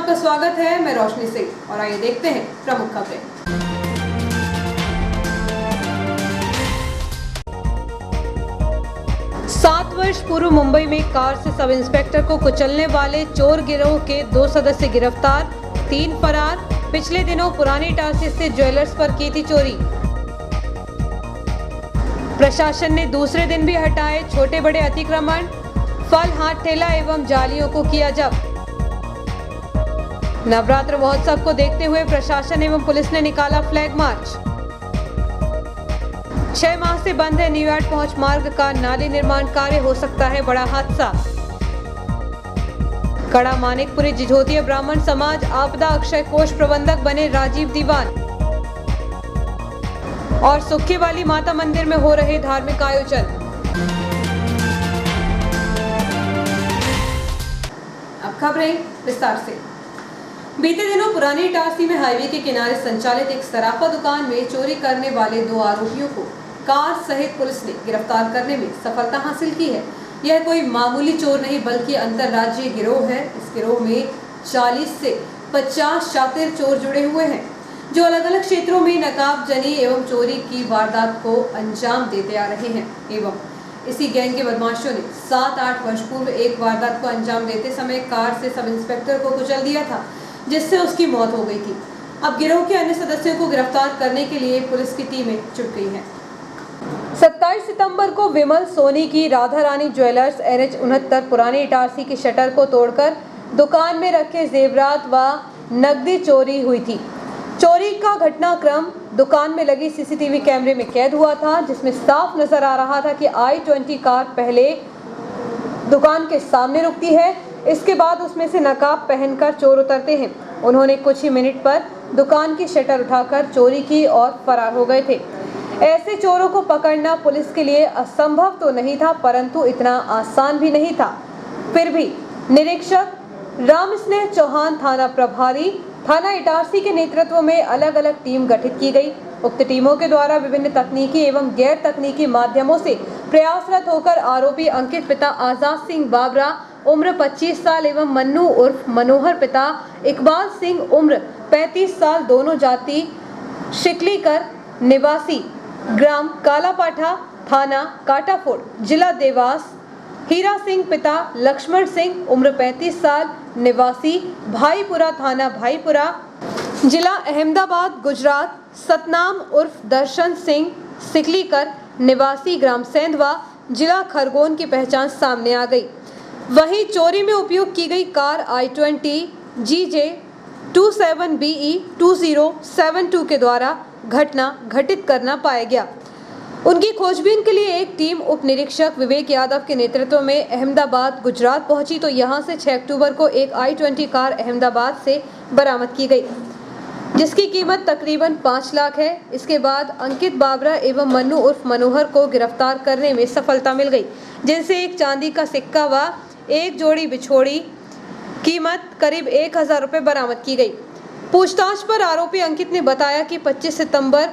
आपका स्वागत है। मैं रोशनी सिंह और आइए देखते हैं प्रमुख खबरें। 7 वर्ष पूर्व मुंबई में कार से सब इंस्पेक्टर को कुचलने वाले चोर गिरोह के 2 सदस्य गिरफ्तार, 3 फरार। पिछले दिनों पुरानी इटारसी स्थित ज्वेलर्स पर की थी चोरी। प्रशासन ने दूसरे दिन भी हटाए छोटे बड़े अतिक्रमण, फल, हाथ ठेला एवं जालियों को किया जब्त। नवरात्र महोत्सव को देखते हुए प्रशासन एवं पुलिस ने निकाला फ्लैग मार्च। 6 माह से बंद है न्यू यार्ड पहुंच मार्ग का नाली निर्माण कार्य, हो सकता है बड़ा हादसा। कड़ा मानिकपुरी जिझोतिया ब्राह्मण समाज आपदा अक्षय कोष प्रबंधक बने राजीव दीवान। और सुक्खी वाली माता मंदिर में हो रहे धार्मिक आयोजन। अब खबरें विस्तार से। बीते दिनों पुरानी इटारसी में हाईवे के किनारे संचालित एक सराफा दुकान में चोरी करने वाले 2 आरोपियों को कार सहित पुलिस ने गिरफ्तार करने में सफलता हासिल की है। यह कोई मामूली चोर नहीं बल्कि अंतर्राज्यीय गिरोह है। इस गिरोह में 40 से 50 शातिर चोर जुड़े हुए हैं, जो अलग अलग क्षेत्रों में नकाबजनी एवं चोरी की वारदात को अंजाम देते आ रहे हैं। एवं इसी गैंग के बदमाशों ने 7-8 वर्ष पूर्व एक वारदात को अंजाम देते समय कार से सब इंस्पेक्टर को कुचल दिया था, जिससे उसकी मौत हो गई थी। अब गिरोह के अन्य सदस्यों को गिरफ्तार करने के लिए पुलिस की टीमें जुट गई हैं। 27 सितंबर को विमल सोनी की राधा रानी ज्वेलर्स NH69 पुरानी इटारसी की शटर को तोड़कर दुकान में रखे जेवरात व नकदी चोरी हुई थी। चोरी का घटनाक्रम दुकान में लगी CCTV कैमरे में कैद हुआ था, जिसमें साफ नजर आ रहा था कि I-20 कार पहले दुकान के सामने रुकती है, इसके बाद उसमें से नकाब पहनकर चोर उतरते हैं। उन्होंने कुछ ही मिनट पर दुकान की शटर उठाकर चोरी की और फरार हो गए थे। ऐसे चोरों को पकड़ना पुलिस के लिए असंभव तो नहीं था, परंतु इतना आसान भी नहीं था। फिर भी निरीक्षक रामस्नेह चौहान थाना प्रभारी थाना इटारसी के नेतृत्व में अलग अलग टीम गठित की गई। उक्त टीमों के द्वारा विभिन्न तकनीकी एवं गैर तकनीकी माध्यमों से प्रयासरत होकर आरोपी अंकित पिता आजाद सिंह बाबरा उम्र 25 साल एवं मन्नू उर्फ मनोहर पिता इकबाल सिंह उम्र 35 साल दोनों जाति शिकलीकर निवासी ग्राम कालापाठा थाना काटाफोड़ जिला देवास, हीरा सिंह पिता लक्ष्मण सिंह उम्र 35 साल निवासी भाईपुरा थाना भाईपुरा जिला अहमदाबाद गुजरात, सतनाम उर्फ दर्शन सिंह सिकलीकर निवासी ग्राम सेंधवा जिला खरगोन की पहचान सामने आ गई। वहीं चोरी में उपयोग की गई कार I-20 GJ 27BE 2072 के द्वारा घटना घटित करना पाया गया। उनकी खोजबीन के लिए एक टीम उप निरीक्षक विवेक यादव के नेतृत्व में अहमदाबाद गुजरात पहुंची, तो यहां से 6 अक्टूबर को एक I-20 कार अहमदाबाद से बरामद की गई, जिसकी कीमत तकरीबन 5 लाख है। इसके बाद अंकित बाबरा एवं मन्नू उर्फ मनोहर को गिरफ्तार करने में सफलता मिल गई, जिनसे एक चांदी का सिक्का व एक जोड़ी बिछोड़ी कीमत करीब 1000 रुपये बरामद की गई। पूछताछ पर आरोपी अंकित ने बताया कि 25 सितंबर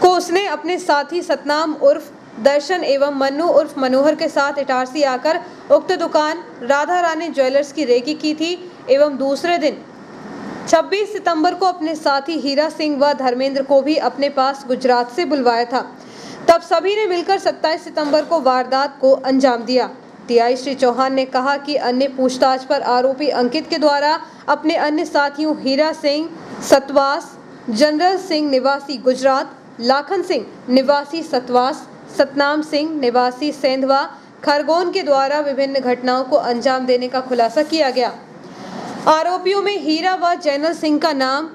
को उसने अपने साथी सतनाम उर्फ दर्शन एवं मन्नू उर्फ मनोहर के साथ इटारसी आकर उक्त दुकान राधा रानी ज्वेलर्स की रेकी की थी एवं दूसरे दिन 26 सितंबर को अपने साथी हीरा सिंह व धर्मेंद्र को भी अपने पास गुजरात से बुलवाया था। तब सभी ने मिलकर 27 सितंबर को वारदात को अंजाम दिया। TI श्री चौहान ने कहा कि अन्य पूछताछ पर आरोपी अंकित के द्वारा अपने अन्य साथियों हीरा सिंह सतवास, जनरल सिंह निवासी गुजरात, लाखन सिंह निवासी सतवास, सतनाम सिंह निवासी सेंधवा खरगोन के द्वारा विभिन्न घटनाओं को अंजाम देने का खुलासा किया गया। आरोपियों में हीरा व जनरल सिंह का नाम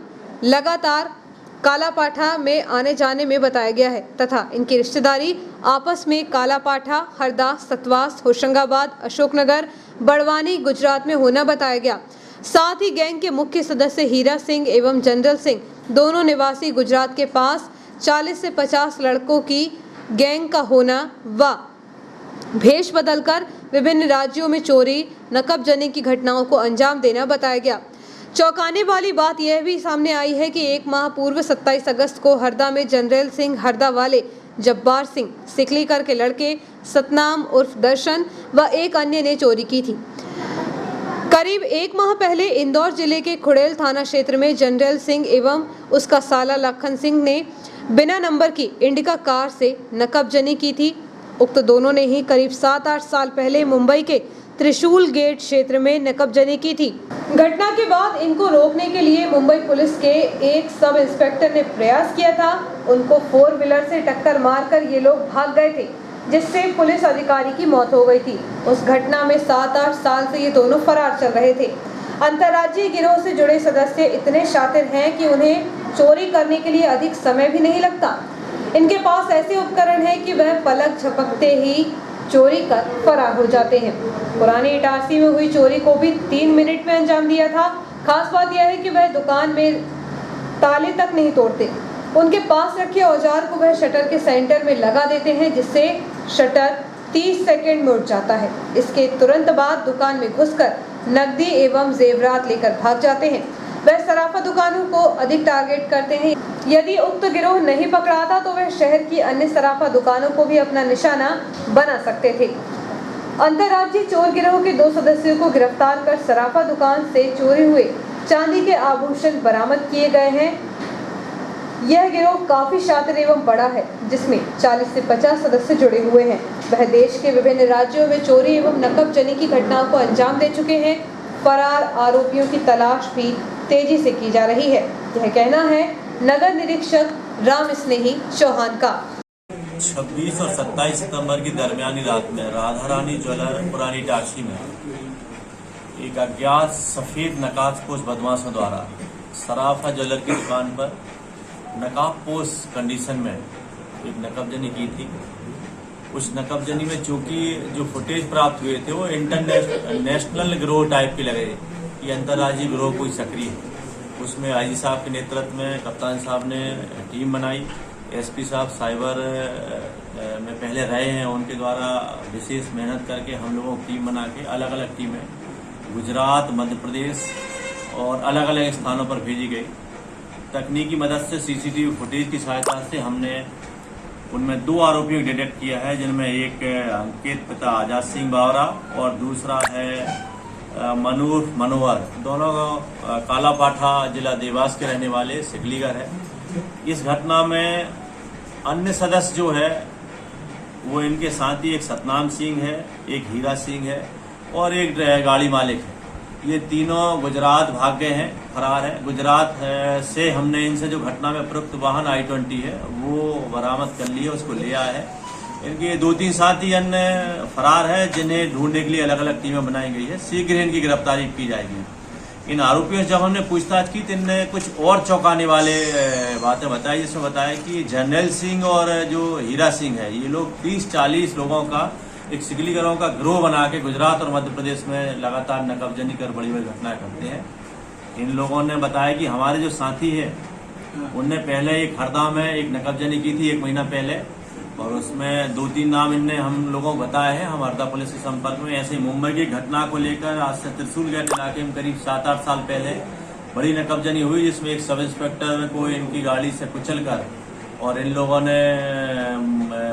लगातार कालापाठा में आने जाने में बताया गया है तथा इनकी रिश्तेदारी आपस में कालापाठा, हरदा, सतवास, होशंगाबाद, अशोकनगर, बड़वानी, गुजरात में होना बताया गया। साथ ही गैंग के मुख्य सदस्य हीरा सिंह एवं जनरल सिंह दोनों निवासी गुजरात के पास 40 से 50 लड़कों की गैंग का होना व भेष बदलकर विभिन्न राज्यों में चोरी, नकबजनी की घटनाओं को अंजाम देना बताया गया। चौंकाने वाली बात यह भी सामने आई है कि 1 माह पूर्व 27 अगस्त को हरदा में जनरल सिंह हरदा वाले जब्बार सिंह सिकलीकर के लड़के सतनाम उर्फ दर्शन व एक अन्य ने चोरी की थी। करीब एक माह पहले इंदौर जिले के खुड़ैल थाना क्षेत्र में जनरल सिंह एवं उसका साला लखन सिंह ने बिना नंबर की इंडिका कार से नकबजनी की थी। उक्त दोनों ने ही करीब 7-8 साल पहले मुंबई के त्रिशूल गेट क्षेत्र में नकबजनी की थी। घटना के बाद इनको रोकने के लिए मुंबई पुलिस के एक सब इंस्पेक्टर ने प्रयास किया था। उनको 4 व्हीलर से टक्कर मारकर ये लोग भाग गए थे, जिससे पुलिस अधिकारी की मौत हो गई थी। उस घटना में 7-8 साल से ये दोनों फरार चल रहे थे। अंतर्राज्यीय गिरोह से जुड़े सदस्य इतने शातिर हैं कि उन्हें चोरी करने के लिए अधिक समय भी नहीं लगता। इनके पास ऐसे उपकरण हैं कि वह पलक झपकते ही चोरी कर फरार हो जाते हैं। पुरानी इटारसी में हुई चोरी को भी 3 मिनट में अंजाम दिया था। खास बात यह है कि वह दुकान में ताले तक नहीं तोड़ते। उनके पास रखे औजार को वह शटर के सेंटर में लगा देते हैं, जिससे शटर 30 सेकंड में उठ जाता है। इसके तुरंत बाद दुकान में घुसकर नकदी एवं जेवरात लेकर भाग जाते हैं। वह सराफा दुकानों को अधिक टारगेट करते हैं। यदि उक्त गिरोह नहीं पकड़ाता तो वह शहर की अन्य सराफा दुकानों को भी अपना निशाना बना सकते थे। अंतर्राज्यीय चोर गिरोह के 2 सदस्यों को गिरफ्तार कर सराफा दुकान से चोरी हुए चांदी के आभूषण बरामद किए गए हैं। यह गिरोह काफी शातिर एवं बड़ा है, जिसमें 40 से 50 सदस्य जुड़े हुए हैं। वह देश के विभिन्न राज्यों में चोरी एवं नकबजनी की घटनाओं को अंजाम दे चुके हैं। फरार आरोपियों की तलाश भी तेजी से की जा रही है। यह कहना है नगर निरीक्षक राम स्नेही चौहान का। 26 और 27 सितंबर की दरमियानी रात में राधा रानी ज्वेलर पुरानी इटारसी में एक अज्ञात सफेद नकाबपोश बदमाशों द्वारा सराफा ज्वेलर की दुकान पर नकाबपोश कंडीशन में एक नकबजनी की थी। उस नकबजनी में चूंकि जो फुटेज प्राप्त हुए थे वो इंटरनेशनल गिरोह टाइप के लगे कि अंतर्राज्यीय गिरोह कोई सक्रिय है। उसमें आईजी साहब के नेतृत्व में कप्तान साहब ने टीम बनाई। एसपी साहब साइबर में पहले रहे हैं, उनके द्वारा विशेष मेहनत करके हम लोगों की टीम बना के अलग अलग टीमें गुजरात, मध्य प्रदेश और अलग अलग स्थानों पर भेजी गई। तकनीकी मदद से सीसीटीवी फुटेज की सहायता से हमने उनमें 2 आरोपियों को डिटेक्ट किया है, जिनमें एक अंकित पिता आजाद सिंह बावरा और दूसरा है मनोहर। दोनों कालापाठा जिला देवास के रहने वाले सिकलीगर है। इस घटना में अन्य सदस्य जो है वो इनके साथी एक सतनाम सिंह है, एक हीरा सिंह है और एक गाड़ी मालिक है। ये तीनों गुजरात भाग गए हैं, फरार है। गुजरात से हमने इनसे जो घटना में प्रयुक्त वाहन I-20 है वो बरामद कर लिया, उसको ले आया है। इनके 2-3 साथी अन्य फरार है, जिन्हें ढूंढने के लिए अलग अलग टीमें बनाई गई है। शीघ्र इनकी गिरफ्तारी की जाएगी। इन आरोपियों से जब हमने पूछताछ की तो इनने कुछ और चौंकाने वाले बातें बताई, जिसमें बताया कि जनरल सिंह और जो हीरा सिंह है, ये लोग 30-40 लोगों का एक सिकलीगरों का गिरोह बना के गुजरात और मध्य प्रदेश में लगातार नकबजनी कर बड़ी बड़ी घटनाएं करते हैं। इन लोगों ने बताया कि हमारे जो साथी है उनने पहले एक हरदा में एक नकबजनी की थी 1 महीना पहले, और उसमें 2-3 नाम इनने हम लोगों को बताए हैं। हम हरदा पुलिस के संपर्क में ऐसे मुंबई की घटना को लेकर आज से त्रिशूल गेट इलाके में करीब 7-8 साल पहले बड़ी नकबजनी हुई, जिसमें एक सब इंस्पेक्टर को इनकी गाड़ी से कुचलकर और इन लोगों ने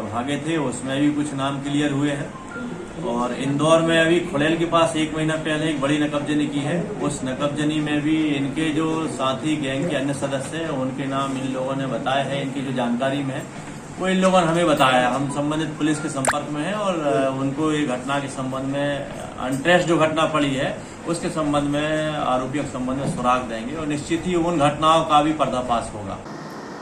भागे थे। उसमें भी कुछ नाम क्लियर हुए हैं। और इंदौर में अभी खुड़ैल के पास 1 महीना पहले एक बड़ी नकबजनी की है। उस नकबजनी में भी इनके जो साथी गैंग के अन्य सदस्य हैं उनके नाम इन लोगों ने बताए हैं। इनकी जो जानकारी में है वो इन लोगों ने हमें बताया। हम संबंधित पुलिस के संपर्क में हैं और उनको ये घटना के संबंध में अनट्रेस जो घटना पड़ी है उसके संबंध में आरोपियों के संबंध में सुराग देंगे और निश्चित ही उन घटनाओं का भी पर्दाफाश होगा।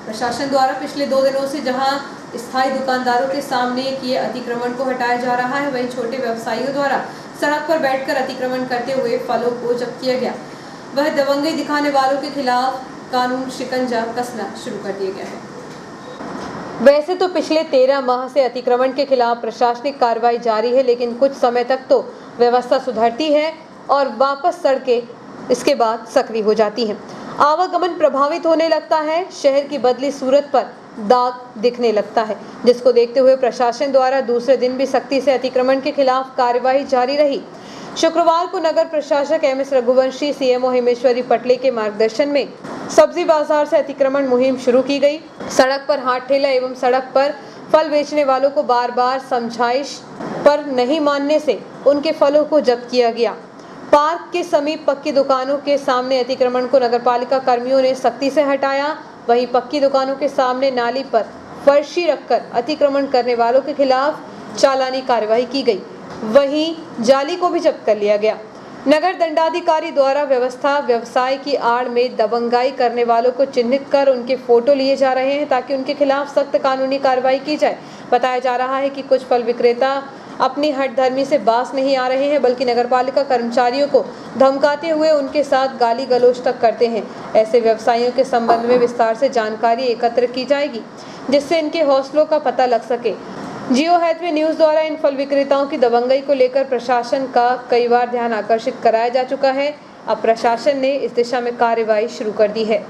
प्रशासन द्वारा पिछले 2 दिनों से जहां स्थायी दुकानदारों के सामने किए अतिक्रमण को हटाया जा रहा है, वहीं छोटे व्यवसायियों द्वारा सड़क पर बैठकर अतिक्रमण करते हुए फलों को जब्त किया गया। वह दबंगई दिखाने वालों के खिलाफ कानून शिकंजा कसना शुरू कर दिया गया है। वैसे तो पिछले 13 माह से अतिक्रमण के खिलाफ प्रशासनिक कार्रवाई जारी है, लेकिन कुछ समय तक तो व्यवस्था सुधरती है और वापस सड़कें इसके बाद सक्रिय हो जाती हैं। आवागमन प्रभावित होने लगता है, शहर की बदली सूरत पर दाग दिखने लगता है, जिसको देखते हुए प्रशासन द्वारा दूसरे दिन भी सख्ती से अतिक्रमण के खिलाफ कार्यवाही जारी रही। शुक्रवार को नगर प्रशासक MS रघुवंशी, CMO हेमेश्वरी पटले के मार्गदर्शन में सब्जी बाजार से अतिक्रमण मुहिम शुरू की गई। सड़क पर हाथ ठेला एवं सड़क पर फल बेचने वालों को बार बार समझाइश पर नहीं मानने से उनके फलों को जब्त किया गया। पार्क के समीप पक्की दुकानों के सामने अतिक्रमण को नगरपालिका कर्मियों ने सख्ती से हटाया। वहीं पक्की दुकानों के सामने नाली पर फर्शी रखकर अतिक्रमण करने वालों के खिलाफ चालानी कार्रवाई की गई। वहीं जाली को भी जब्त कर लिया गया। नगर दंडाधिकारी द्वारा व्यवसाय की आड़ में दबंगाई करने वालों को चिन्हित कर उनके फोटो लिए जा रहे हैं ताकि उनके खिलाफ सख्त कानूनी कार्रवाई की जाए। बताया जा रहा है कि कुछ फल विक्रेता अपनी हठधर्मी से बाज नहीं आ रहे हैं, बल्कि नगरपालिका कर्मचारियों को धमकाते हुए उनके साथ गाली गलौज तक करते हैं। ऐसे व्यवसायियों के संबंध में विस्तार से जानकारी एकत्र की जाएगी, जिससे इनके हौसलों का पता लग सके। जियो हैथवे न्यूज़ द्वारा इन फल विक्रेताओं की दबंगई को लेकर प्रशासन का कई बार ध्यान आकर्षित कराया जा चुका है। अब प्रशासन ने इस दिशा में कार्रवाई शुरू कर दी है।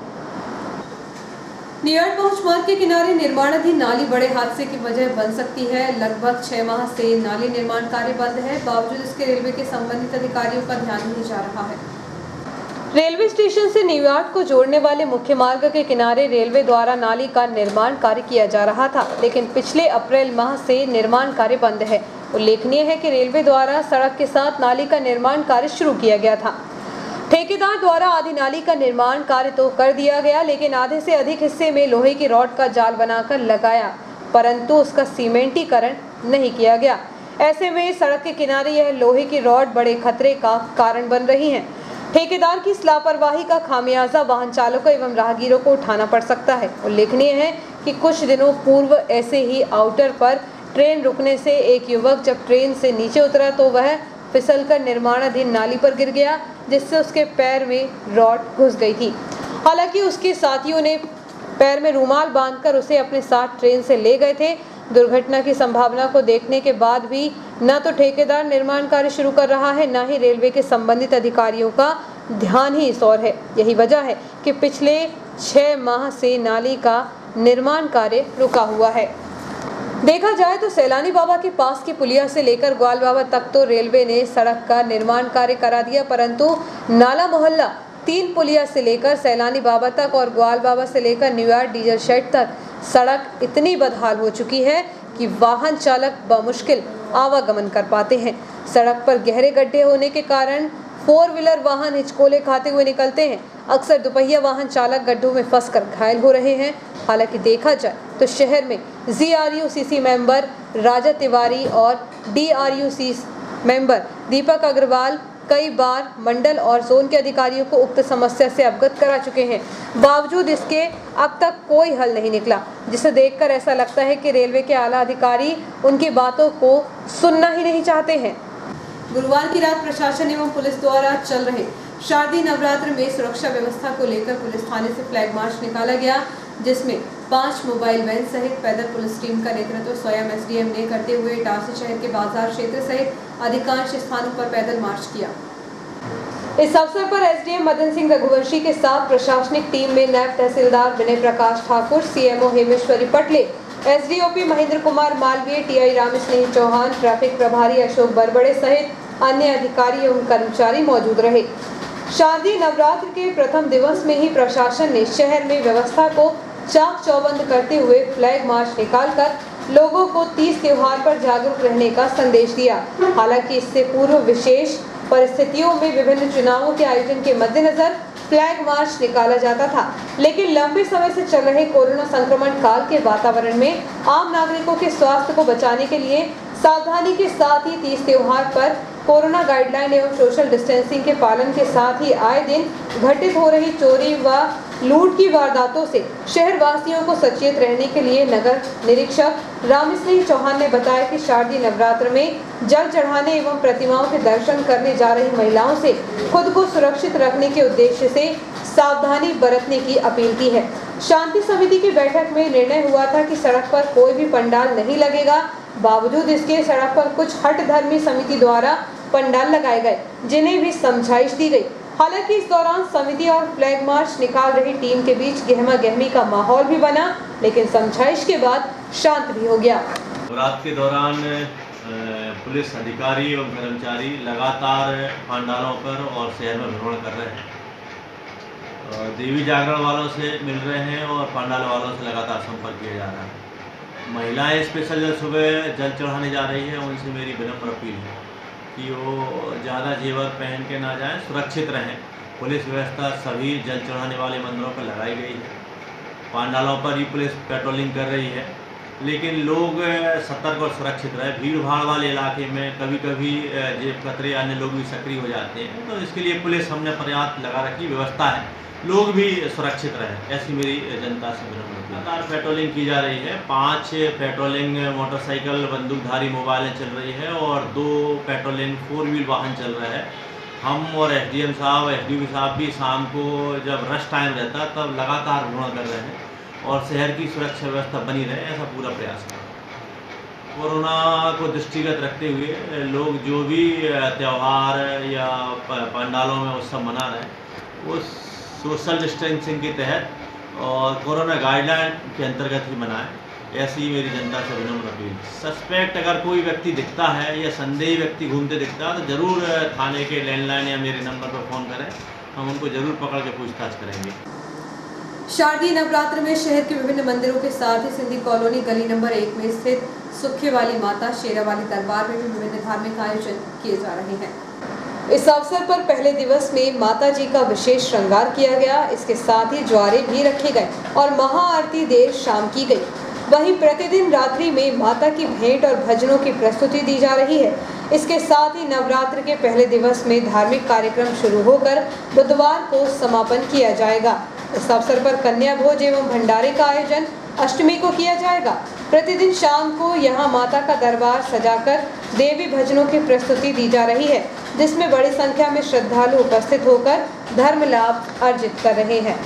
न्यूयॉर्क पहुंच मार्ग के किनारे निर्माणाधीन नाली बड़े हादसे की वजह बन सकती है। लगभग 6 माह से नाली निर्माण कार्य बंद है, बावजूद इसके रेलवे के संबंधित अधिकारियों का ध्यान नहीं जा रहा है। रेलवे स्टेशन से न्यूयॉर्क को जोड़ने वाले मुख्य मार्ग के किनारे रेलवे द्वारा नाली का निर्माण कार्य किया जा रहा था, लेकिन पिछले अप्रैल माह से निर्माण कार्य बंद है। उल्लेखनीय है कि रेलवे द्वारा सड़क के साथ नाली का निर्माण कार्य शुरू किया गया था। ठेकेदार द्वारा आधी नाली का निर्माण कार्य तो कर दिया गया, लेकिन आधे से अधिक हिस्से में लोहे की रॉड का जाल बनाकर लगाया, परंतु उसका सीमेंटीकरण नहीं किया गया। ऐसे में सड़क के किनारे यह लोहे की रॉड बड़े खतरे का कारण बन रही है। ठेकेदार की इस लापरवाही का खामियाजा वाहन चालकों एवं राहगीरों को उठाना पड़ सकता है। उल्लेखनीय है कि कुछ दिनों पूर्व ऐसे ही आउटर पर ट्रेन रुकने से एक युवक जब ट्रेन से नीचे उतरा तो वह फिसलकर निर्माणाधीन नाली पर गिर गया, जिससे उसके पैर में रॉड घुस गई थी। हालांकि उसके साथियों ने पैर में रुमाल बांधकर उसे अपने साथ ट्रेन से ले गए थे। दुर्घटना की संभावना को देखने के बाद भी न तो ठेकेदार निर्माण कार्य शुरू कर रहा है, न ही रेलवे के संबंधित अधिकारियों का ध्यान ही इस ओर है। यही वजह है कि पिछले 6 माह से नाली का निर्माण कार्य रुका हुआ है। देखा जाए तो सैलानी बाबा के पास की पुलिया से लेकर ग्वाल बाबा तक तो रेलवे ने सड़क का निर्माण कार्य करा दिया, परंतु नाला मोहल्ला 3 पुलिया से लेकर सैलानी बाबा तक और ग्वाल बाबा से लेकर न्यूयॉर्क डीजल शेड तक सड़क इतनी बदहाल हो चुकी है कि वाहन चालक बमुश्किल आवागमन कर पाते हैं। सड़क पर गहरे गड्ढे होने के कारण 4 व्हीलर वाहन हिचकोले खाते हुए निकलते हैं। अक्सर दुपहिया वाहन चालक गड्ढों में फंसकर घायल हो रहे हैं। हालांकि देखा जाए तो शहर में ZRUCC मेंबर राजा तिवारी और DRUC मेंबर दीपक अग्रवाल कई बार मंडल और जोन के अधिकारियों को उक्त समस्या से अवगत करा चुके हैं। बावजूद इसके अब तक कोई हल नहीं निकला, जिसे देखकर ऐसा लगता है कि रेलवे के आला अधिकारी उनकी बातों को सुनना ही नहीं चाहते हैं। गुरुवार की रात प्रशासन एवं पुलिस द्वारा चल रहे शारदीय नवरात्र में सुरक्षा व्यवस्था को लेकर पुलिस थाने से फ्लैग मार्च निकाला गया, जिसमें 5 मोबाइल वैन सहित पैदल पुलिस टीम का नेतृत्व स्वयं SDM ने करते हुए इटारसी शहर के बाजार क्षेत्र सहित अधिकांश स्थानों पर पैदल मार्च किया। इस अवसर पर SDM मदन सिंह रघुवंशी के साथ प्रशासनिक टीम में नायब तहसीलदार Vinay Prakash Thakur, CMO Hemeshwari Patle, SDOP Mahendra Kumar Malviya, TI Ramsnehi Chauhan, traffic प्रभारी अशोक बरबड़े सहित अन्य अधिकारी एवं कर्मचारी मौजूद रहे। शारदीय नवरात्र के प्रथम दिवस में ही प्रशासन ने शहर में व्यवस्था को चाक चौबंद करते हुए फ्लैग मार्च निकालकर लोगों को तीज त्योहार पर जागरूक रहने का संदेश दिया। हालांकि इससे पूर्व विशेष परिस्थितियों में विभिन्न चुनावों के आयोजन के मद्देनजर फ्लैग मार्च निकाला जाता था, लेकिन लंबे समय से चल रहे कोरोना संक्रमण काल के वातावरण में आम नागरिकों के स्वास्थ्य को बचाने के लिए सावधानी के साथ ही तीज त्योहार पर कोरोना गाइडलाइन एवं सोशल डिस्टेंसिंग के पालन के साथ ही आए दिन घटित हो रही चोरी व लूट की वारदातों से शहर वासियों को सचेत रहने के लिए नगर निरीक्षक रामस्नेही चौहान ने बताया कि शारदीय नवरात्र में जल चढ़ाने एवं प्रतिमाओं के दर्शन करने जा रही महिलाओं से खुद को सुरक्षित रखने के उद्देश्य से सावधानी बरतने की अपील की है। शांति समिति की बैठक में निर्णय हुआ था कि सड़क पर कोई भी पंडाल नहीं लगेगा। बावजूद इसके सड़क पर कुछ हट धर्मी समिति द्वारा पंडाल लगाए गए, जिन्हें भी समझाइश दी गई। हालांकि इस दौरान समिति और फ्लैग मार्च निकाल रही टीम के बीच गहमा गहमी का माहौल भी बना, लेकिन समझाइश के बाद शांत भी हो गया। रात के दौरान पुलिस अधिकारी और कर्मचारी लगातार पंडालों पर और शहर में भ्रमण कर रहे हैं। देवी जागरण वालों से मिल रहे हैं और पंडाल वालों से लगातार संपर्क किया जा रहा है। महिलाएं स्पेशल सुबह जल चढ़ाने जा रही है, उनसे मेरी विनम्र अपील है कि वो ज़्यादा जेवर पहन के ना जाएं, सुरक्षित रहें। पुलिस व्यवस्था सभी जल चढ़ाने वाले मंदिरों पर लगाई गई है। पांडालों पर ही पुलिस पेट्रोलिंग कर रही है, लेकिन लोग सतर्क और सुरक्षित रहे। भीड़ भाड़ वाले इलाके में कभी कभी जेब कतरे अन्य लोग भी सक्रिय हो जाते हैं, तो इसके लिए पुलिस हमने पर्याप्त लगा रखी व्यवस्था है, लोग भी सुरक्षित रहें, ऐसी मेरी जनता से विनम्र है। लगातार पेट्रोलिंग की जा रही है। 5 पेट्रोलिंग मोटरसाइकिल बंदूकधारी मोबाइलें चल रही है और 2 पेट्रोलिंग 4 व्हील वाहन चल रहे हैं। हम और एसडीएम साहब, एसडीओ साहब भी शाम को जब रश टाइम रहता है तब लगातार भ्रमण कर रहे हैं और शहर की सुरक्षा व्यवस्था बनी रहे, ऐसा पूरा प्रयास है। कोरोना को दृष्टिगत रखते हुए लोग जो भी त्यौहार या पंडालों में उत्सव मना रहे हैं वो सोशल डिस्टेंसिंग के तहत और कोरोना गाइडलाइन के अंतर्गत ही मनाएं, ऐसी मेरी जनता से विनम्र अपील। सस्पेक्ट अगर कोई व्यक्ति दिखता है या संदेही व्यक्ति घूमते दिखता है तो ज़रूर थाने के लैंडलाइन या मेरे नंबर पर फ़ोन करें, हम उनको ज़रूर पकड़ के पूछताछ करेंगे। शारदीय नवरात्र में शहर के विभिन्न मंदिरों के साथ ही सिंधी कॉलोनी गली नंबर 1 में स्थित सुखे वाली माता शेरावाली दरबार में भी विभिन्न धार्मिक आयोजन किए जा रहे हैं। इस अवसर पर पहले दिवस में माता जी का विशेष श्रृंगार किया गया। इसके साथ ही ज्वारे भी रखे गए और महाआरती देर शाम की गई। वहीं प्रतिदिन रात्रि में माता की भेंट और भजनों की प्रस्तुति दी जा रही है। इसके साथ ही नवरात्र के पहले दिवस में धार्मिक कार्यक्रम शुरू होकर बुधवार को समापन किया जाएगा। इस अवसर पर कन्या भोज एवं भंडारे का आयोजन अष्टमी को किया जाएगा। प्रतिदिन शाम को यहां माता का दरबार सजाकर देवी भजनों की प्रस्तुति दी जा रही है, जिसमें बड़ी संख्या में श्रद्धालु उपस्थित होकर धर्म लाभ अर्जित कर रहे हैं।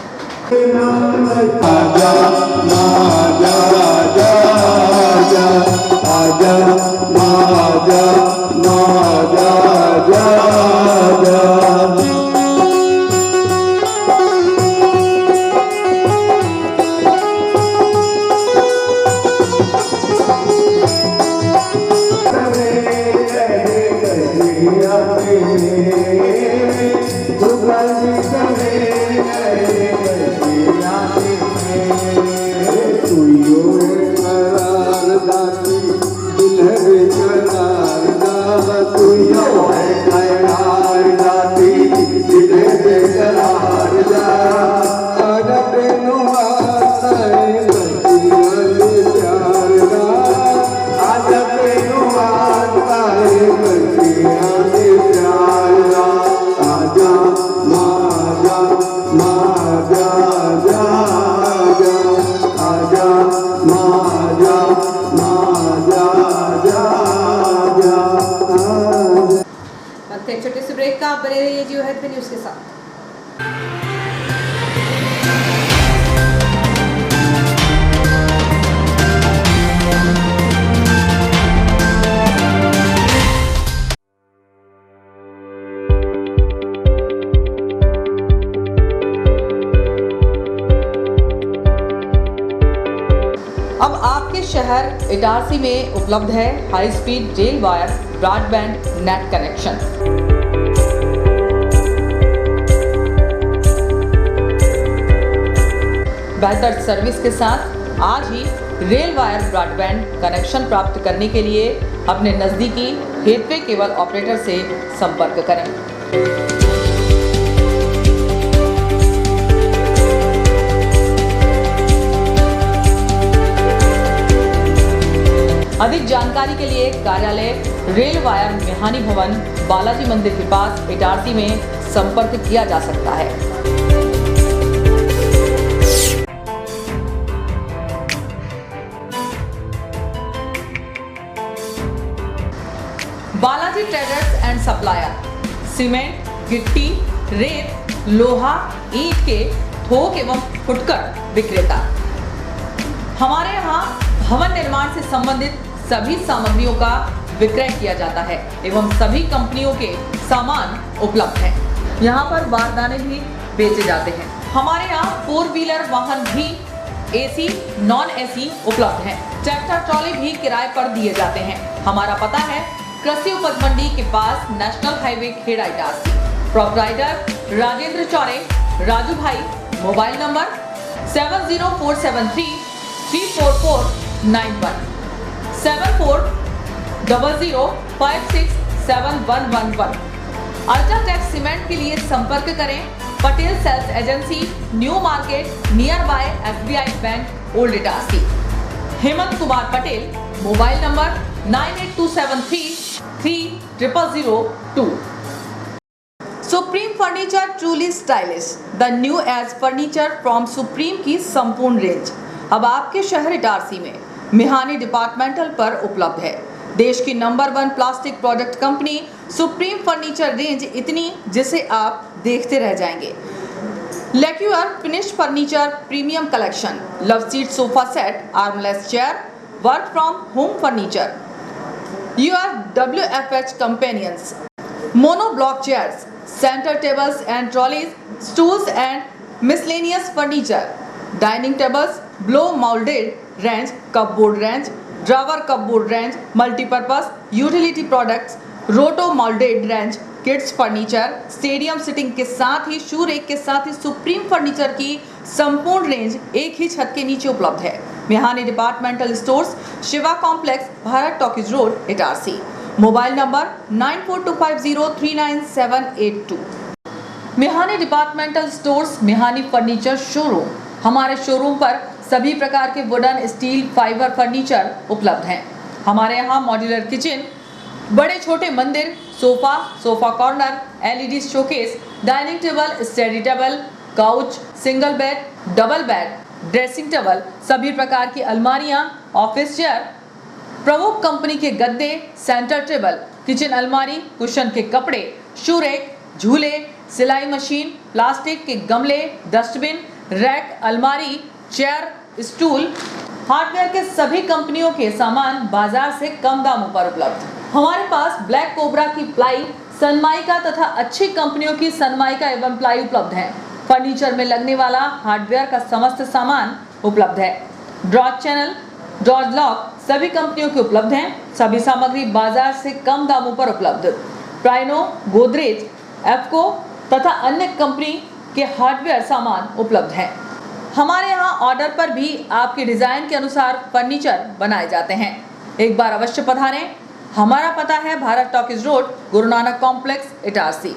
एक छोटे से ब्रेक का, आप बने रहिए जियो हेल्थ न्यूज के साथ। अब आपके शहर इटारसी में उपलब्ध है high speed rail wire broadband net connection. बेहतर सर्विस के साथ आज ही रेल वायर ब्रॉडबैंड कनेक्शन प्राप्त करने के लिए अपने नज़दीकी हेटवे केबल ऑपरेटर से संपर्क करें। अधिक जानकारी के लिए कार्यालय रेल वायर मेहानी भवन बालाजी मंदिर के पास इटारसी में संपर्क किया जा सकता है। Balaji traders and supplier cement, गिट्टी, रेत, लोहा, ईंट के थोक एवं फुटकर विक्रेता। हमारे यहाँ भवन निर्माण से संबंधित सभी सामग्रियों का विक्रय किया जाता है एवं सभी कंपनियों के सामान उपलब्ध हैं। यहाँ पर बारदाने भी बेचे जाते हैं। हमारे यहाँ 4 व्हीलर वाहन भी एसी, नॉन एसी उपलब्ध हैं। ट्रैक्टर ट्रॉली भी किराए पर दिए जाते हैं। हमारा पता है कृषि उपज मंडी के पास national highway Kheda Itarsi. Proprietor Rajendra Chaure, Raju भाई। Mobile number 70473 34491 740056 7111। अल्ट्राटेक सीमेंट के लिए संपर्क करें Patel sales agency, new market, near by SBI bank, old Itarsi. Hemant Kumar Patel, mobile number 9827330002। Supreme furniture truly stylish, the new age furniture from Supreme की संपूर्ण रेंज अब आपके शहर इटारसी में मिहानी डिपार्टमेंटल पर उपलब्ध है। देश की number 1 plastic product company Supreme furniture range इतनी जिसे आप देखते रह जाएंगे। Lacquer finish furniture premium collection, love seat sofa set, armless chair, work from home furniture, your WFH companions, mono block chairs, centre tables and trolleys, stools and miscellaneous furniture, dining tables, blow moulded range, cupboard range, drawer cupboard range, multipurpose utility products, roto moulded range, kids furniture, stadium seating के साथ ही शू rake के साथ ही supreme furniture की संपूर्ण range एक ही छत के नीचे उपलब्ध है। Mihani departmental stores, Shiva complex, Bharat talkies road, Itarsi. Mobile number 9425039782। Mihani departmental stores, Mihani furniture showroom. हमारे शोरूम पर सभी प्रकार के वुडन, स्टील, फाइबर फर्नीचर उपलब्ध हैं। हमारे यहाँ मॉड्यूलर किचन, बड़े छोटे मंदिर, sofa, sofa corner, LED showcase, dining table, study table, couch, single bed, double bed, dressing table, सभी प्रकार की अलमारियां, ऑफिस चेयर, प्रमुख कंपनी के गद्दे, सेंटर टेबल, किचन अलमारी, कुशन के कपड़े, शू रेक, झूले, सिलाई मशीन, प्लास्टिक के गमले, डस्टबिन, रैक, अलमारी, चेयर, स्टूल, हार्डवेयर के सभी कंपनियों के सामान बाजार से कम दामों पर उपलब्ध। हमारे पास ब्लैक कोबरा की प्लाई, सनमाइका तथा अच्छी कंपनियों की सनमाइका एवं प्लाई उपलब्ध है। फर्नीचर में लगने वाला हार्डवेयर का समस्त सामान उपलब्ध है। ड्रॉज चैनल, ड्रॉज लॉक सभी कंपनियों के उपलब्ध हैं। सभी सामग्री बाजार से कम दामों पर उपलब्ध। प्राइनो, गोदरेज, एफको तथा अन्य कंपनी के हार्डवेयर सामान उपलब्ध है। हमारे यहाँ ऑर्डर पर भी आपके डिजाइन के अनुसार फर्नीचर बनाए जाते हैं। एक बार अवश्य पधारें। हमारा पता है Bharat talkies road, Guru Nanak complex, Itarsi.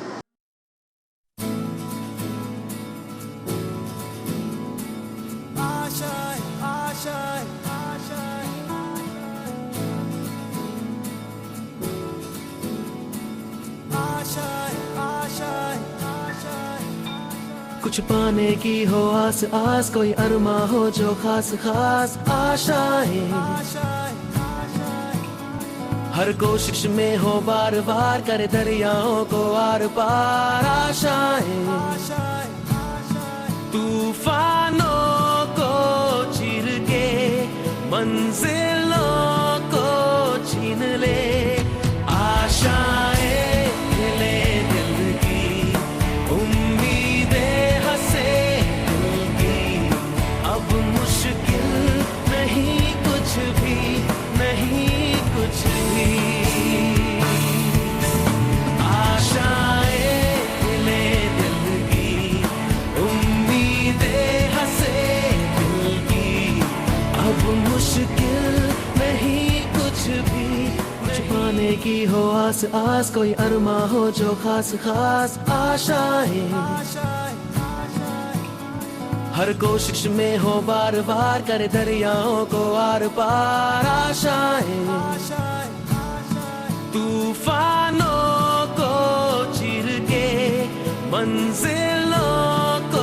कुछ पाने की हो आस आस, कोई अरमा हो जो खास खास आशाएं, हर कोशिश में हो बार बार, करे दरियाओं को आर पार आशाएं, तूफानों को चीर के मंजिलों को छीन ले आशाएं, ले दिल की उम्मीदें हंसे दिल की, अब मुश्किल नहीं कुछ भी, नहीं कुछ भी, आशाएं ले दिल की उम्मीदें हंसे दिल की, अब मुश्किल नहीं कुछ भी, कुछ पाने की हो आस आस, कोई अरमा हो जो खास खास आशाएं, हर कोशिश में हो बार बार, करे दरियाओं को आर पार आशाएं, तूफानों को चीर के मंजिलों को।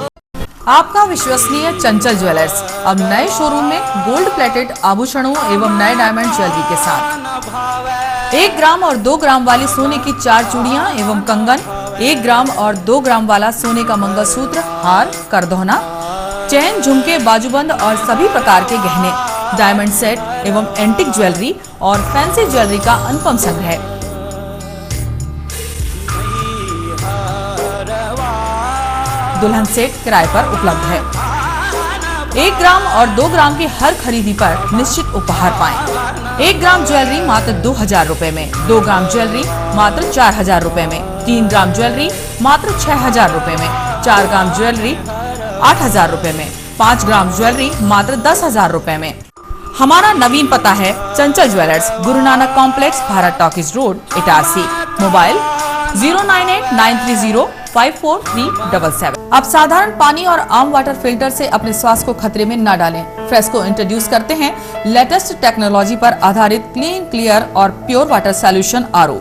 आपका विश्वसनीय चंचल ज्वेलर्स अब नए शोरूम में गोल्ड प्लेटेड आभूषणों एवं नए डायमंड ज्वेलरी के साथ 1 ग्राम और 2 ग्राम वाली सोने की 4 चूड़ियां एवं कंगन, 1 ग्राम और 2 ग्राम वाला सोने का मंगलसूत्र, हार, करदौना, चैन, झुमके, बाजूबंद और सभी प्रकार के गहने, डायमंड सेट एवं एंटिक ज्वेलरी और फैंसी ज्वेलरी का अनुपम संग्रह। दुल्हन सेट किराए पर उपलब्ध है। 1 ग्राम और 2 ग्राम की हर खरीदी पर निश्चित उपहार पाएं। 1 ग्राम ज्वेलरी मात्र 2000 रुपए में, 2 ग्राम ज्वेलरी मात्र 4000 रुपए में, 3 ग्राम ज्वेलरी मात्र 6000 रुपए में, 4 ग्राम ज्वेलरी 8000 रुपए में, 5 ग्राम ज्वेलरी मात्र 10,000 रुपए में। हमारा नवीन पता है चंचल jewellers, Guru Nanak complex, Bharat talkies road, Itarsi. Mobile 09893054377। अब साधारण पानी और आम वाटर फिल्टर से अपने स्वास्थ्य को खतरे में न डालें। फ्रेस्को इंट्रोड्यूस करते हैं लेटेस्ट टेक्नोलॉजी पर आधारित क्लीन, क्लियर और pure water solution RO,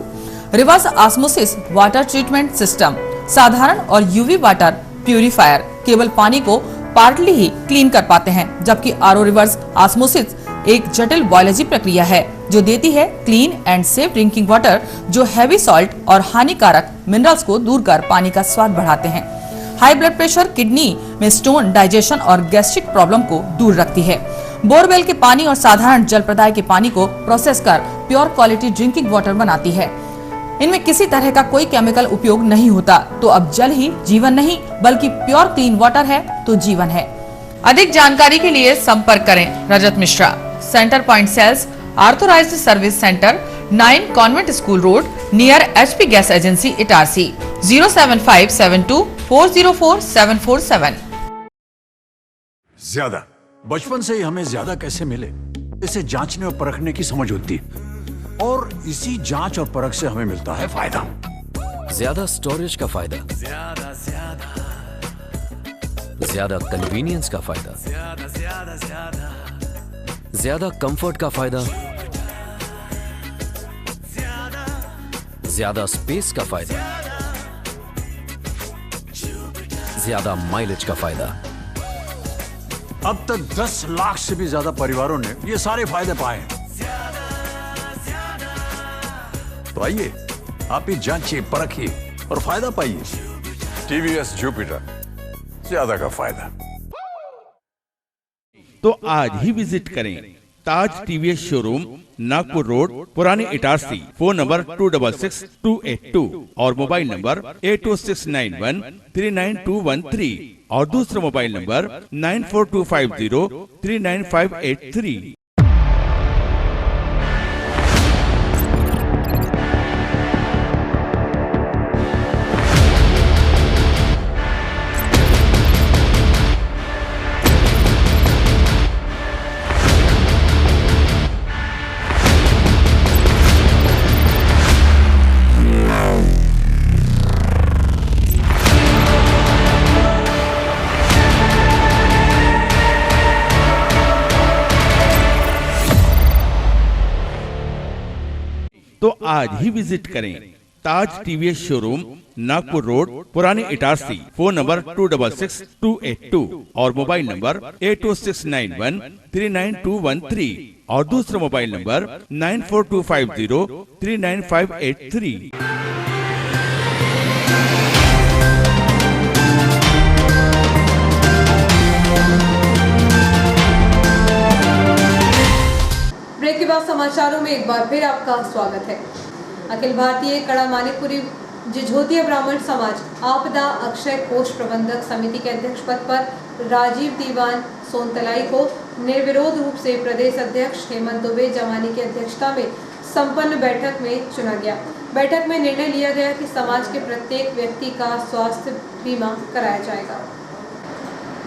reverse osmosis water treatment system, साधारण और यूवी वाटर प्यूरिफायर केवल पानी को पार्टली ही क्लीन कर पाते हैं, जबकि आरओ रिवर्स ऑस्मोसिस एक जटिल बायोलॉजी प्रक्रिया है जो देती है clean and safe drinking water जो हैवी सॉल्ट और हानिकारक मिनरल्स को दूर कर पानी का स्वाद बढ़ाते हैं। हाई ब्लड प्रेशर, किडनी में स्टोन, डाइजेशन और गैस्ट्रिक प्रॉब्लम को दूर रखती है। बोरवेल के पानी और साधारण जल प्रदाय के पानी को प्रोसेस कर प्योर क्वालिटी ड्रिंकिंग वाटर बनाती है। इनमें किसी तरह का कोई केमिकल उपयोग नहीं होता। तो अब जल ही जीवन नहीं बल्कि प्योर क्लीन वाटर है तो जीवन है। अधिक जानकारी के लिए संपर्क करें Rajat Mishra, centre point sales, authorised service centre, 9 convent school road, near HP gas agency, Itarsi, 07572404747। ज्यादा बचपन से ही हमें ज्यादा कैसे मिले इसे जांचने और परखने की समझ होती है, और इसी जांच और परख से हमें मिलता है फायदा। ज्यादा स्टोरेज का फायदा, ज्यादा कन्वीनियंस का फायदा, ज्यादा कंफर्ट का फायदा, ज्यादा स्पेस का फायदा, ज्यादा माइलेज का फायदा। अब तक 10 लाख से भी ज्यादा परिवारों ने ये सारे फायदे पाए हैं। तो आइए आप ही जांचिए, परखिए और फायदा पाइए। TVS जुपिटर, ज्यादा का फायदा। तो आज ही विजिट करें ताज TVS शोरूम, नागपुर रोड, पुरानी इटारसी। फोन नंबर 266282 और मोबाइल नंबर 80691392213 और दूसरा मोबाइल नंबर 9425039583। तो आज ही विजिट करें ताज TVS शोरूम, नागपुर रोड, पुरानी इटारसी। फोन नंबर 266282 और मोबाइल नंबर 80691392213 और दूसरा मोबाइल नंबर 9425039583। ब्रेक के बाद समाचारों में एक बार फिर आपका स्वागत है। अखिल भारतीय कड़ा मानिकपुरी जिझोतिया ब्राह्मण समाज आपदा अक्षय कोष प्रबंधक समिति के अध्यक्ष पद पर राजीव दीवान सोनतलाई को निर्विरोध रूप से प्रदेश अध्यक्ष हेमंत दुबे जमानी की अध्यक्षता में संपन्न बैठक में चुना गया। बैठक में निर्णय लिया गया कि समाज के प्रत्येक व्यक्ति का स्वास्थ्य बीमा कराया जाएगा।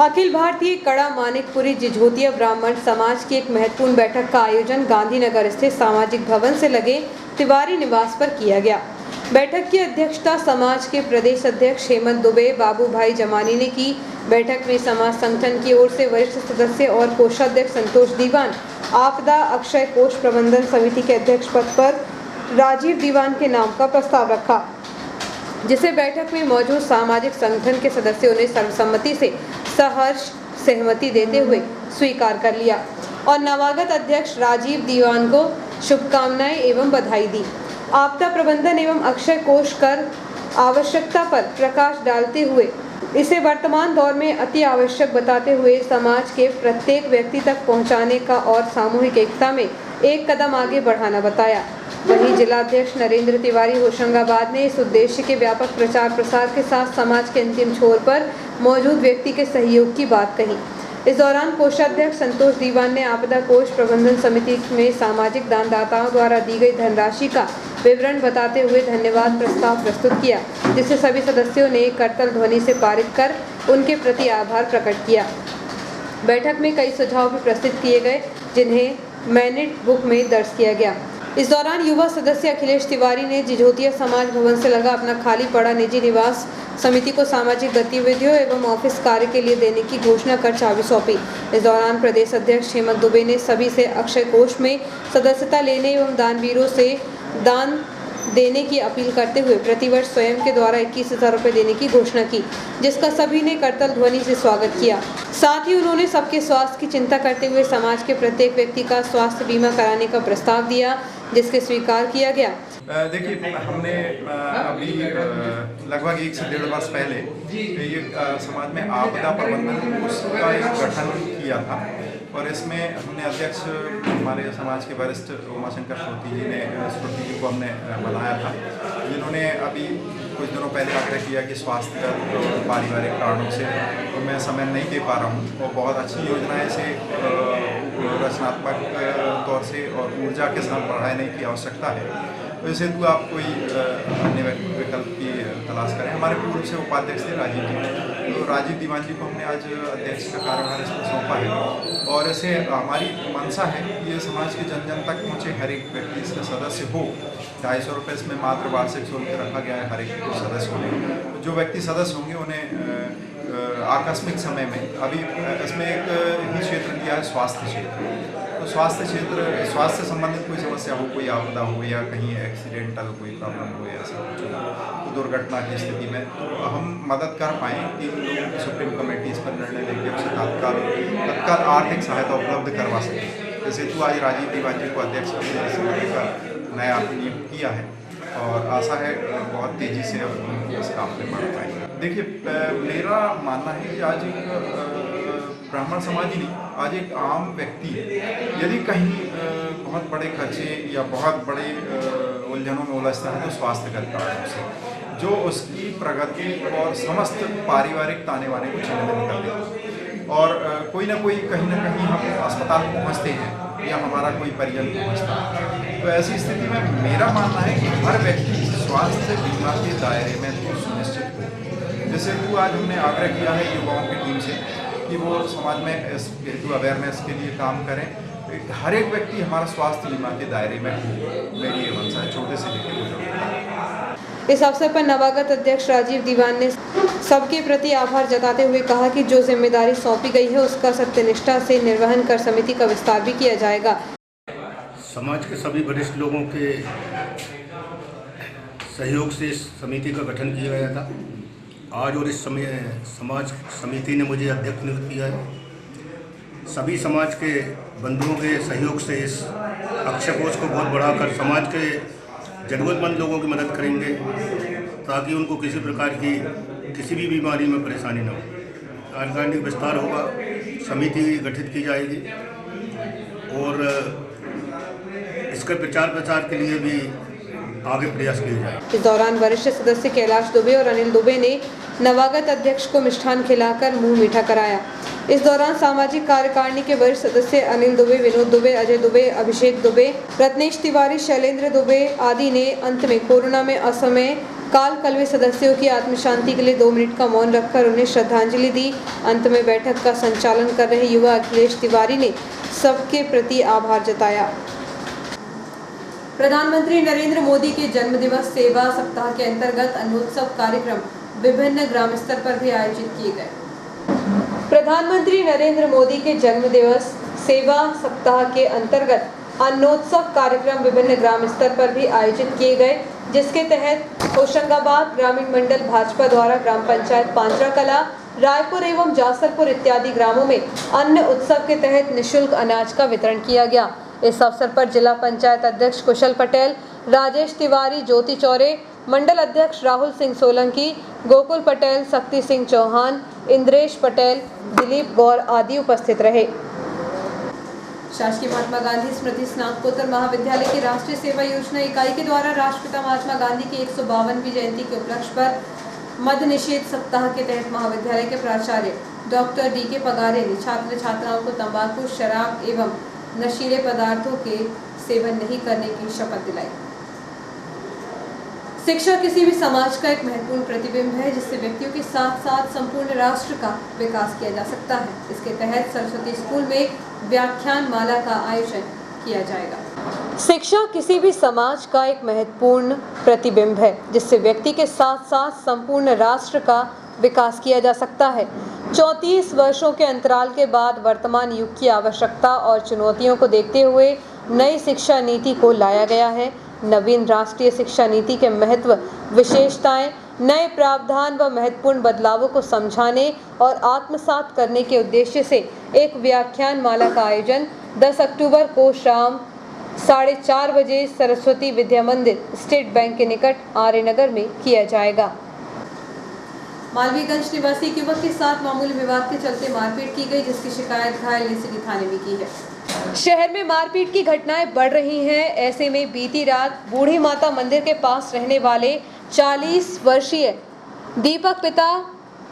अखिल भारतीय कड़ा मानिकपुरी जिझोतिया ब्राह्मण समाज की एक महत्वपूर्ण बैठक का आयोजन गांधीनगर स्थित सामाजिक भवन से लगे तिवारी निवास पर किया गया। बैठक की अध्यक्षता समाज के प्रदेश अध्यक्ष हेमंत दुबे बाबू भाई जमानी ने की। बैठक में समाज संगठन की ओर से वरिष्ठ सदस्य और कोषाध्यक्ष संतोष दीवान, आपदा अक्षय कोष प्रबंधन समिति के अध्यक्ष पद पर राजीव दीवान के नाम का प्रस्ताव रखा, जिसे बैठक में मौजूद सामाजिक संगठन के सदस्यों ने सर्वसम्मति से सहर्ष सहमति देते हुए स्वीकार कर लिया और नवागत अध्यक्ष राजीव दीवान को शुभकामनाएं एवं बधाई दी। आपदा प्रबंधन एवं अक्षय कोष कर आवश्यकता पर प्रकाश डालते हुए इसे वर्तमान दौर में अति आवश्यक बताते हुए समाज के प्रत्येक व्यक्ति तक पहुंचाने का और सामूहिक एकता में एक कदम आगे बढ़ाना बताया। वहीं जिलाध्यक्ष नरेंद्र तिवारी होशंगाबाद ने इस उद्देश्य के व्यापक प्रचार प्रसार के साथ समाज के अंतिम छोर पर मौजूद व्यक्ति के सहयोग की बात कही। इस दौरान कोषाध्यक्ष संतोष दीवान ने आपदा कोष प्रबंधन समिति में सामाजिक दानदाताओं द्वारा दी गई धनराशि का विवरण बताते हुए धन्यवाद प्रस्ताव प्रस्तुत किया, जिसे सभी सदस्यों ने करतल ध्वनि से पारित कर उनके प्रति आभार प्रकट किया। बैठक में कई सुझाव भी प्रस्तुत किए गए, जिन्हें मिनट बुक में दर्ज किया गया। इस दौरान युवा सदस्य अखिलेश तिवारी ने जिझोतिया समाज भवन से लगा अपना खाली पड़ा निजी निवास समिति को सामाजिक गतिविधियों एवं ऑफिस कार्य के लिए देने की घोषणा कर चाबी सौंपी। इस दौरान प्रदेश अध्यक्ष हेमंत दुबे ने सभी से अक्षय कोष में सदस्यता लेने एवं दानवीरों से दान देने की अपील करते हुए प्रतिवर्ष स्वयं के द्वारा 21,000 रुपये देने की घोषणा की, जिसका सभी ने करतल ध्वनि से स्वागत किया। साथ ही उन्होंने सबके स्वास्थ्य की चिंता करते हुए समाज के प्रत्येक व्यक्ति का स्वास्थ्य बीमा कराने का प्रस्ताव दिया, जिसके स्वीकार किया गया। देखिए, हमने अभी लगभग 1 से 1.5 वर्ष पहले ये समाज में आपदा प्रबंधन कोष का एक गठन किया था और इसमें हमने अध्यक्ष हमारे समाज के वरिष्ठ उमाशंकर श्रोती जी को हमने बनाया था, जिन्होंने अभी कुछ दिनों पहले आग्रह किया कि स्वास्थ्य और पारिवारिक कारणों से तो मैं समय नहीं दे पा रहा हूँ और बहुत अच्छी योजनाएं से रचनात्मक तौर से और ऊर्जा के साथ पढ़ाने की आवश्यकता है, तो इस हेतु आप कोई अन्य विकल्प की तलाश करें। हमारे पूर्व से उपाध्यक्ष थे राजीव जी, तो राजीव दीवान जी को हमने आज अध्यक्ष का कार्यभार इसको सौंपा है और ऐसे हमारी मंशा है कि ये समाज के जन जन तक पहुँचे, हर एक व्यक्ति इसका सदस्य हो। 250 रुपये इसमें मात्र वार्षिक शुल्क रखा गया है हर एक को सदस्य होने। तो जो व्यक्ति सदस्य होंगे उन्हें आकस्मिक समय में अभी इसमें एक ही क्षेत्र दिया है, स्वास्थ्य क्षेत्र। तो स्वास्थ्य क्षेत्र, स्वास्थ्य से संबंधित कोई समस्या हो, कोई आपदा हो या कहीं एक्सीडेंटल कोई प्रॉब्लम हो या ऐसा कुछ हो, तो दुर्घटना की स्थिति में तो हम मदद कर पाएँ। 3 लोगों की सुप्रीम कमेटी इस पर निर्णय लेकर उसे तत्काल आर्थिक सहायता उपलब्ध करवा सकें। इस हेतु आज राजीव दीवान जी को अध्यक्ष समिति का नया नियुक्त किया है और आशा है बहुत तेज़ी से हम इस काम में बढ़ पाएंगे। देखिए, मेरा मानना है कि आज एक ब्राह्मण समाज ही नहीं, आज एक आम व्यक्ति यदि कहीं बहुत बड़े खर्चे या बहुत बड़े उलझनों में उलझता है तो स्वास्थ्यगत कारणों से जो उसकी प्रगति और समस्त पारिवारिक ताने वाने को छिन्न कर देते और कोई ना कोई कहीं ना कहीं हम अस्पताल पहुँचते हैं या हमारा कोई परिजन पहुँचता है। तो ऐसी स्थिति में मेरा मानना है कि हर व्यक्ति स्वास्थ्य बीमा के दायरे में तो सुनिश्चित हो। जैसे वो आज हमने आग्रह किया है युवाओं की टीम से कि वो समाज में इस हेतु अवेयरनेस के लिए काम करें, हर एक व्यक्ति हमारा स्वास्थ्य बीमा के दायरे में हो। मेरी ये मंशा है, छोटे से लेकर बुजुर्ग। इस अवसर पर नवागत अध्यक्ष राजीव दीवान ने सबके प्रति आभार जताते हुए कहा कि जो जिम्मेदारी सौंपी गई है उसका सत्यनिष्ठा से निर्वहन कर समिति का विस्तार भी किया जाएगा। समाज के सभी वरिष्ठ लोगों के सहयोग से इस समिति का गठन किया गया था। आज और इस समय समाज समिति ने मुझे अध्यक्ष नियुक्त किया है। सभी समाज के बंधुओं के सहयोग से इस अक्षय कोष को बहुत बढ़ाकर समाज के ज़रूरतमंद लोगों की मदद करेंगे ताकि उनको किसी प्रकार की किसी भी बीमारी में परेशानी न हो। कार्यकारिणी विस्तार होगा, समिति गठित की जाएगी और इसके प्रचार प्रसार के लिए भी आगे प्रयास किए जाए। इस दौरान वरिष्ठ सदस्य कैलाश दुबे और अनिल दुबे ने नवागत अध्यक्ष को मिष्ठान खिलाकर मुंह मीठा कराया। इस दौरान सामाजिक कार्यकारिणी के वरिष्ठ सदस्य अनिल दुबे, विनोद दुबे, अजय दुबे, अभिषेक दुबे, रत्नेश तिवारी, शैलेंद्र दुबे आदि ने अंत में कोरोना में असमय काल कलवे सदस्यों की आत्म शांति के लिए 2 मिनट का मौन रखकर उन्हें श्रद्धांजलि दी। अंत में बैठक का संचालन कर रहे युवा अखिलेश तिवारी ने सबके प्रति आभार जताया। प्रधानमंत्री नरेंद्र मोदी के जन्मदिवस सेवा सप्ताह के अंतर्गत अन्नोत्सव कार्यक्रम विभिन्न ग्राम स्तर पर भी आयोजित किए गए। प्रधानमंत्री नरेंद्र मोदी के जन्मदिवस सेवा सप्ताह के अंतर्गत अन्नोत्सव कार्यक्रम विभिन्न ग्राम स्तर पर भी आयोजित किए गए, जिसके तहत होशंगाबाद ग्रामीण मंडल भाजपा द्वारा ग्राम पंचायत पांचरा कला, रायपुर एवं जासरपुर इत्यादि ग्रामों में अन्न उत्सव के तहत निःशुल्क अनाज का वितरण किया गया। इस अवसर पर जिला पंचायत अध्यक्ष कुशल पटेल, राजेश तिवारी, ज्योति चौरे, मंडल अध्यक्ष राहुल सिंह सोलंकी, गोकुल पटेल, शक्ति सिंह चौहान, इंद्रेश पटेल, दिलीप गौर आदि उपस्थित रहे। शासकीय महात्मा गांधी स्मृति स्नातकोत्तर महाविद्यालय की राष्ट्रीय सेवा योजना इकाई के द्वारा राष्ट्रपिता महात्मा गांधी की 152वीं जयंती के उपलक्ष्य पर मद्य निषेध सप्ताह के तहत महाविद्यालय के प्राचार्य डॉक्टर डी.के. पगारे ने छात्र छात्राओं को तंबाकू, शराब एवं नशीले पदार्थों के सेवन नहीं करने की शपथ दिलाई। शिक्षा किसी भी समाज का एक महत्वपूर्ण प्रतिबिंब है, जिससे व्यक्तियों के साथ साथ संपूर्ण राष्ट्र का विकास किया जा सकता है। इसके तहत सरस्वती स्कूल में व्याख्यान माला का आयोजन किया जाएगा। शिक्षा किसी भी समाज का एक महत्वपूर्ण प्रतिबिंब है, जिससे व्यक्ति के साथ साथ संपूर्ण राष्ट्र का विकास किया जा सकता है। 34 वर्षों के अंतराल के बाद वर्तमान युग की आवश्यकता और चुनौतियों को देखते हुए नई शिक्षा नीति को लाया गया है। नवीन राष्ट्रीय शिक्षा नीति के महत्व, विशेषताएं, नए प्रावधान व महत्वपूर्ण बदलावों को समझाने और आत्मसात करने के उद्देश्य से एक व्याख्यान माला का आयोजन 10 अक्टूबर को शाम 4:30 बजे सरस्वती विद्या मंदिर, स्टेट बैंक के निकट आर्यनगर में किया जाएगा। मालवीयगंज निवासी एक युवक के साथ मामूली विवाद के चलते मारपीट की गई, जिसकी शिकायत घायल ने सिटी थाने में की है। शहर में मारपीट की घटनाएं बढ़ रही हैं। ऐसे में बीती रात बूढ़ी माता मंदिर के पास रहने वाले 40 वर्षीय दीपक पिता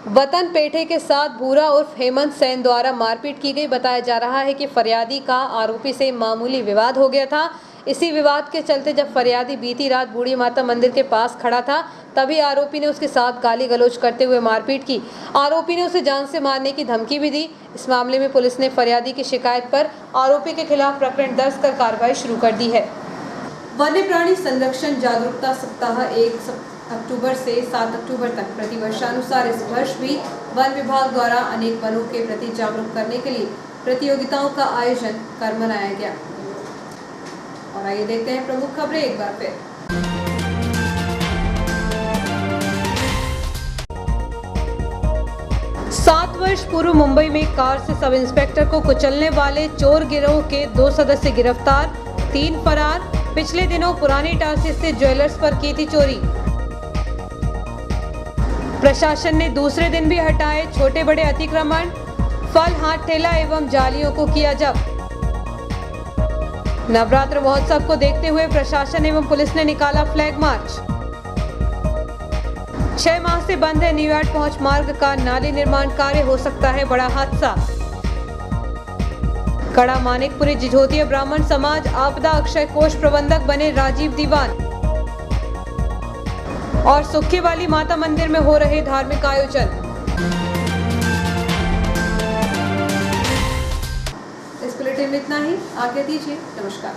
वतन पेठे के साथ भूरा उर्फ हेमंत सेन द्वारा मारपीट की गई। बताया जा रहा है कि फरियादी का आरोपी से मामूली विवाद हो गया था। इसी विवाद के चलते जब फरियादी बीती रात बूढ़ी माता मंदिर के पास खड़ा था, तभी आरोपी ने उसके साथ गाली गलौज करते हुए मारपीट की। आरोपी ने उसे जान से मारने की धमकी भी दी। इस मामले में पुलिस ने फरियादी की शिकायत पर आरोपी के खिलाफ प्रकरण दर्ज कर कार्रवाई शुरू कर दी है। वन्य प्राणी संरक्षण जागरूकता सप्ताह 1 अक्टूबर से 7 अक्टूबर तक प्रतिवर्षानुसार इस वर्ष भी वन विभाग द्वारा अनेक वनों के प्रति जागरूक करने के लिए प्रतियोगिताओं का आयोजन कर मनाया गया। और आइए देखते हैं प्रमुख खबरें एक बार फिर। 7 वर्ष पूर्व मुंबई में कार से सब इंस्पेक्टर को कुचलने वाले चोर गिरोह के 2 सदस्य गिरफ्तार, 3 फरार। पिछले दिनों पुरानी इटारसी स्थित ज्वेलर्स पर की थी चोरी। प्रशासन ने दूसरे दिन भी हटाए छोटे बड़े अतिक्रमण, फल, हाथ ठेला एवं जालियों को किया जब्त। नवरात्र महोत्सव को देखते हुए प्रशासन एवं पुलिस ने निकाला फ्लैग मार्च। 6 माह से बंद है न्यूयार्क पहुंच मार्ग का नाली निर्माण कार्य, हो सकता है बड़ा हादसा। कड़ा मानिकपुरी जिझोतिया ब्राह्मण समाज आपदा अक्षय कोष प्रबंधक बने राजीव दीवान। और सुक्के वाली माता मंदिर में हो रहे धार्मिक आयोजन। इस बुलेटिन में इतना ही, आज्ञा दीजिए, नमस्कार।